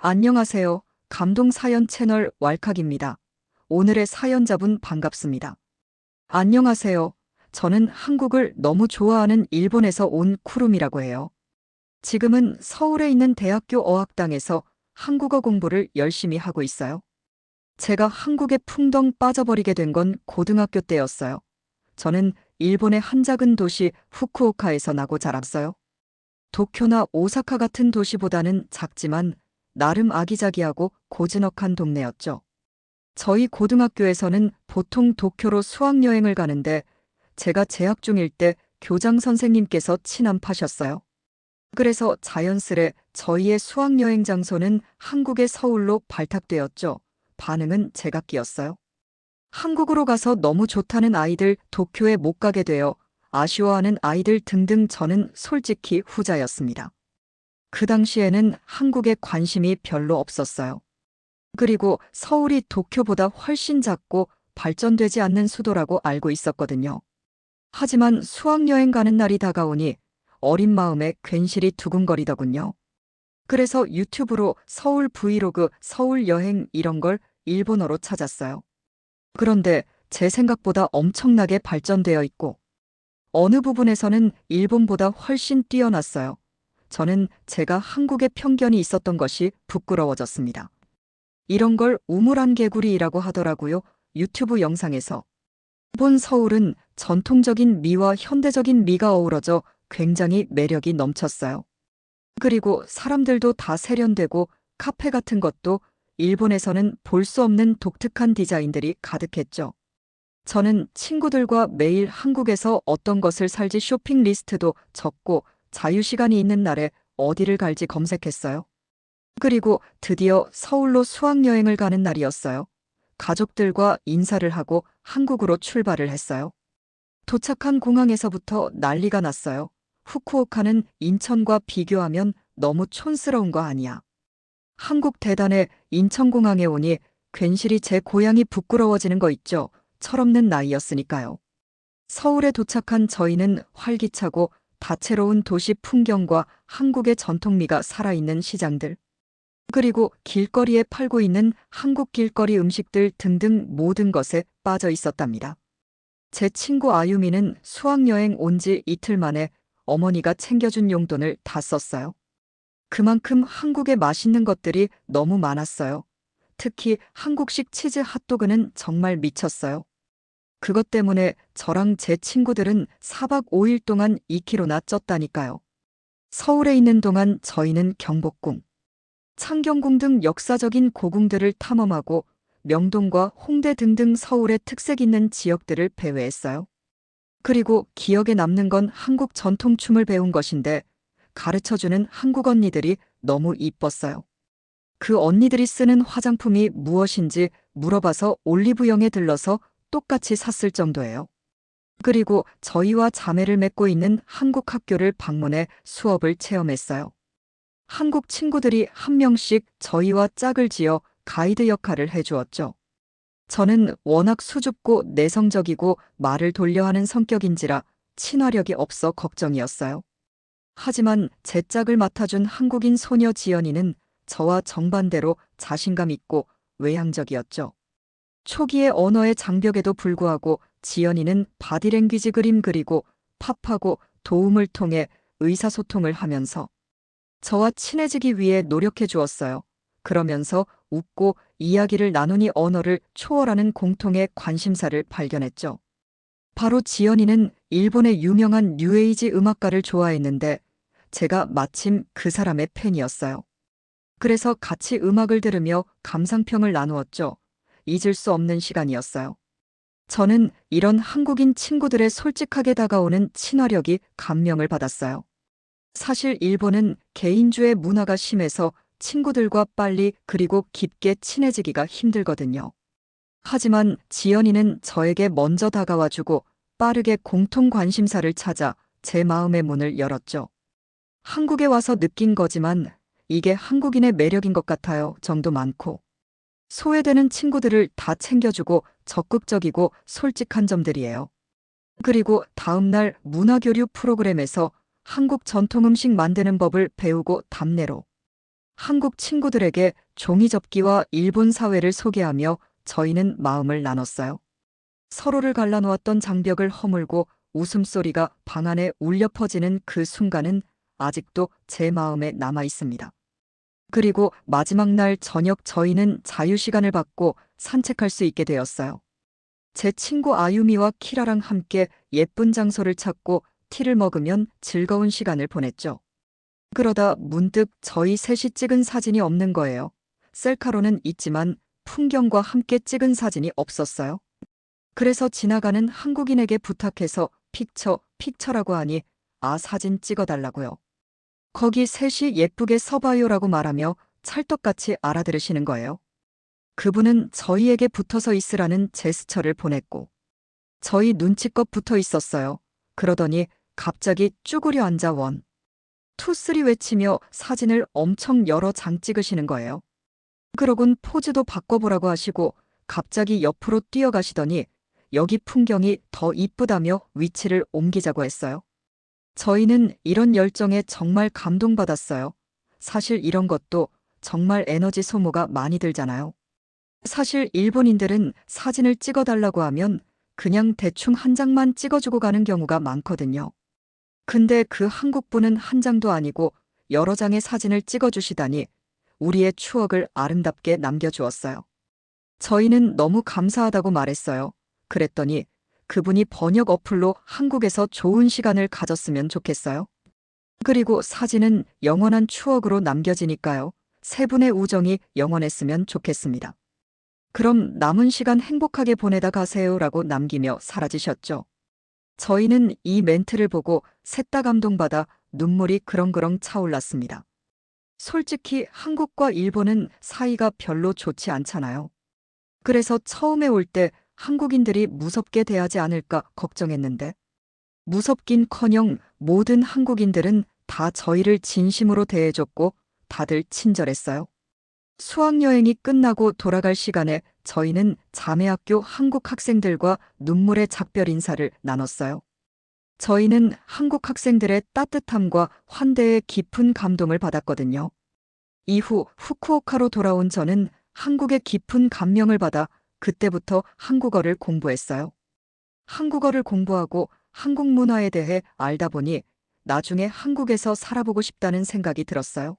안녕하세요. 감동사연 채널 왈칵입니다. 오늘의 사연자분 반갑습니다. 안녕하세요. 저는 한국을 너무 좋아하는 일본에서 온 쿠룸이라고 해요. 지금은 서울에 있는 대학교 어학당에서 한국어 공부를 열심히 하고 있어요. 제가 한국에 풍덩 빠져버리게 된 건 고등학교 때였어요. 저는 일본의 한 작은 도시 후쿠오카에서 나고 자랐어요. 도쿄나 오사카 같은 도시보다는 작지만 나름 아기자기하고 고즈넉한 동네였죠. 저희 고등학교에서는 보통 도쿄로 수학여행을 가는데 제가 재학 중일 때 교장 선생님께서 친함파셨어요. 그래서 자연스레 저희의 수학여행 장소는 한국의 서울로 발탁되었죠. 반응은 제각기였어요. 한국으로 가서 너무 좋다는 아이들, 도쿄에 못 가게 되어 아쉬워하는 아이들 등등. 저는 솔직히 후자였습니다. 그 당시에는 한국에 관심이 별로 없었어요. 그리고 서울이 도쿄보다 훨씬 작고 발전되지 않는 수도라고 알고 있었거든요. 하지만 수학여행 가는 날이 다가오니 어린 마음에 괜시리 두근거리더군요. 그래서 유튜브로 서울 브이로그, 서울 여행 이런 걸 일본어로 찾았어요. 그런데 제 생각보다 엄청나게 발전되어 있고 어느 부분에서는 일본보다 훨씬 뛰어났어요. 저는 제가 한국에 편견이 있었던 것이 부끄러워졌습니다. 이런 걸 우물안 개구리라고 하더라고요. 유튜브 영상에서. 일본 서울은 전통적인 미와 현대적인 미가 어우러져 굉장히 매력이 넘쳤어요. 그리고 사람들도 다 세련되고 카페 같은 것도 일본에서는 볼 수 없는 독특한 디자인들이 가득했죠. 저는 친구들과 매일 한국에서 어떤 것을 살지 쇼핑 리스트도 적고 자유시간이 있는 날에 어디를 갈지 검색했어요. 그리고 드디어 서울로 수학여행을 가는 날이었어요. 가족들과 인사를 하고 한국으로 출발을 했어요. 도착한 공항에서부터 난리가 났어요. 후쿠오카는 인천과 비교하면 너무 촌스러운 거 아니야. 한국 대단해. 인천공항에 오니 괜시리 제 고향이 부끄러워지는 거 있죠. 철없는 나이였으니까요. 서울에 도착한 저희는 활기차고 다채로운 도시 풍경과 한국의 전통미가 살아있는 시장들, 그리고 길거리에 팔고 있는 한국 길거리 음식들 등등 모든 것에 빠져 있었답니다. 제 친구 아유미는 수학여행 온 지 이틀 만에 어머니가 챙겨준 용돈을 다 썼어요. 그만큼 한국에 맛있는 것들이 너무 많았어요. 특히 한국식 치즈 핫도그는 정말 미쳤어요. 그것 때문에 저랑 제 친구들은 4박 5일 동안 2kg나 쪘다니까요. 서울에 있는 동안 저희는 경복궁, 창경궁 등 역사적인 고궁들을 탐험하고 명동과 홍대 등등 서울의 특색 있는 지역들을 배회했어요. 그리고 기억에 남는 건 한국 전통춤을 배운 것인데 가르쳐주는 한국 언니들이 너무 이뻤어요. 그 언니들이 쓰는 화장품이 무엇인지 물어봐서 올리브영에 들러서 똑같이 샀을 정도예요. 그리고 저희와 자매를 맺고 있는 한국 학교를 방문해 수업을 체험했어요. 한국 친구들이 한 명씩 저희와 짝을 지어 가이드 역할을 해주었죠. 저는 워낙 수줍고 내성적이고 말을 돌려 하는 성격인지라 친화력이 없어 걱정이었어요. 하지만 제 짝을 맡아준 한국인 소녀 지연이는 저와 정반대로 자신감 있고 외향적이었죠. 초기의 언어의 장벽에도 불구하고 지연이는 바디랭귀지 그림 그리고 팝하고 도움을 통해 의사소통을 하면서 저와 친해지기 위해 노력해 주었어요. 그러면서 웃고 이야기를 나누니 언어를 초월하는 공통의 관심사를 발견했죠. 바로 지연이는 일본의 유명한 뉴에이지 음악가를 좋아했는데 제가 마침 그 사람의 팬이었어요. 그래서 같이 음악을 들으며 감상평을 나누었죠. 잊을 수 없는 시간이었어요. 저는 이런 한국인 친구들의 솔직하게 다가오는 친화력이 감명을 받았어요. 사실 일본은 개인주의 문화가 심해서 친구들과 빨리 그리고 깊게 친해지기가 힘들거든요. 하지만 지연이는 저에게 먼저 다가와주고 빠르게 공통 관심사를 찾아 제 마음의 문을 열었죠. 한국에 와서 느낀 거지만 이게 한국인의 매력인 것 같아요. 정도 많고 소외되는 친구들을 다 챙겨주고 적극적이고 솔직한 점들이에요. 그리고 다음날 문화교류 프로그램에서 한국 전통 음식 만드는 법을 배우고 답례로 한국 친구들에게 종이접기와 일본 사회를 소개하며 저희는 마음을 나눴어요. 서로를 갈라놓았던 장벽을 허물고 웃음소리가 방 안에 울려 퍼지는 그 순간은 아직도 제 마음에 남아 있습니다. 그리고 마지막 날 저녁 저희는 자유시간을 받고 산책할 수 있게 되었어요. 제 친구 아유미와 키라랑 함께 예쁜 장소를 찾고 티를 먹으면 즐거운 시간을 보냈죠. 그러다 문득 저희 셋이 찍은 사진이 없는 거예요. 셀카로는 있지만 풍경과 함께 찍은 사진이 없었어요. 그래서 지나가는 한국인에게 부탁해서 픽처라고 하니 사진 찍어달라고요. 거기 셋이 예쁘게 서봐요라고 말하며 찰떡같이 알아들으시는 거예요. 그분은 저희에게 붙어서 있으라는 제스처를 보냈고 저희 눈치껏 붙어 있었어요. 그러더니 갑자기 쭈그려 앉아 원, 투, 쓰리 외치며 사진을 엄청 여러 장 찍으시는 거예요. 그러곤 포즈도 바꿔보라고 하시고 갑자기 옆으로 뛰어가시더니 여기 풍경이 더 이쁘다며 위치를 옮기자고 했어요. 저희는 이런 열정에 정말 감동받았어요. 사실 이런 것도 정말 에너지 소모가 많이 들잖아요. 사실 일본인들은 사진을 찍어달라고 하면 그냥 대충 한 장만 찍어주고 가는 경우가 많거든요. 근데 그 한국분은 한 장도 아니고 여러 장의 사진을 찍어주시다니 우리의 추억을 아름답게 남겨주었어요. 저희는 너무 감사하다고 말했어요. 그랬더니 그분이 번역 어플로 한국에서 좋은 시간을 가졌으면 좋겠어요. 그리고 사진은 영원한 추억으로 남겨지니까요. 세 분의 우정이 영원했으면 좋겠습니다. 그럼 남은 시간 행복하게 보내다 가세요라고 남기며 사라지셨죠. 저희는 이 멘트를 보고 셋 다 감동받아 눈물이 그렁그렁 차올랐습니다. 솔직히 한국과 일본은 사이가 별로 좋지 않잖아요. 그래서 처음에 올 때 한국인들이 무섭게 대하지 않을까 걱정했는데 무섭긴커녕 모든 한국인들은 다 저희를 진심으로 대해줬고 다들 친절했어요. 수학여행이 끝나고 돌아갈 시간에 저희는 자매학교 한국 학생들과 눈물의 작별 인사를 나눴어요. 저희는 한국 학생들의 따뜻함과 환대에 깊은 감동을 받았거든요. 이후 후쿠오카로 돌아온 저는 한국의 깊은 감명을 받아 그때부터 한국어를 공부했어요. 한국어를 공부하고 한국 문화에 대해 알다 보니 나중에 한국에서 살아보고 싶다는 생각이 들었어요.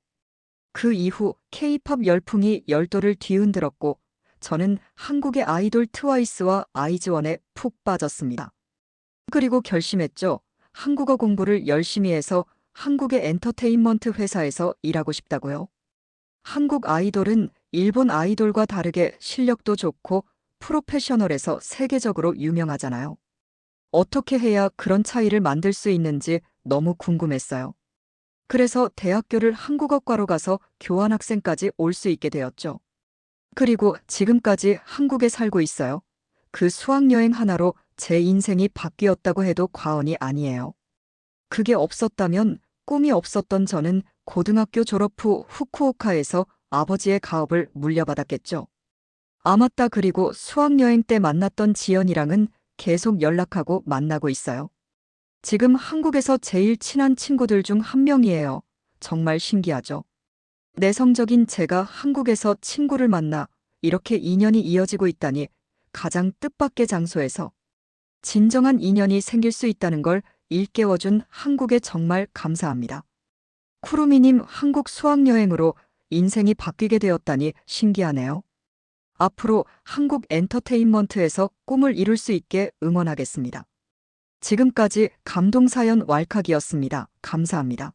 그 이후 K-팝 열풍이 열도를 뒤흔들었고 저는 한국의 아이돌 트와이스와 아이즈원에 푹 빠졌습니다. 그리고 결심했죠. 한국어 공부를 열심히 해서 한국의 엔터테인먼트 회사에서 일하고 싶다고요. 한국 아이돌은 일본 아이돌과 다르게 실력도 좋고 프로페셔널해서 세계적으로 유명하잖아요. 어떻게 해야 그런 차이를 만들 수 있는지 너무 궁금했어요. 그래서 대학교를 한국어과로 가서 교환학생까지 올 수 있게 되었죠. 그리고 지금까지 한국에 살고 있어요. 그 수학여행 하나로 제 인생이 바뀌었다고 해도 과언이 아니에요. 그게 없었다면 꿈이 없었던 저는 고등학교 졸업 후 후쿠오카에서 아버지의 가업을 물려받았겠죠. 아 맞다, 그리고 수학여행 때 만났던 지연이랑은 계속 연락하고 만나고 있어요. 지금 한국에서 제일 친한 친구들 중 한 명이에요. 정말 신기하죠. 내성적인 제가 한국에서 친구를 만나 이렇게 인연이 이어지고 있다니 가장 뜻밖의 장소에서 진정한 인연이 생길 수 있다는 걸 일깨워준 한국에 정말 감사합니다. 쿠루미님, 한국 수학여행으로 인생이 바뀌게 되었다니 신기하네요. 앞으로 한국 엔터테인먼트에서 꿈을 이룰 수 있게 응원하겠습니다. 지금까지 감동사연 왈칵이었습니다. 감사합니다.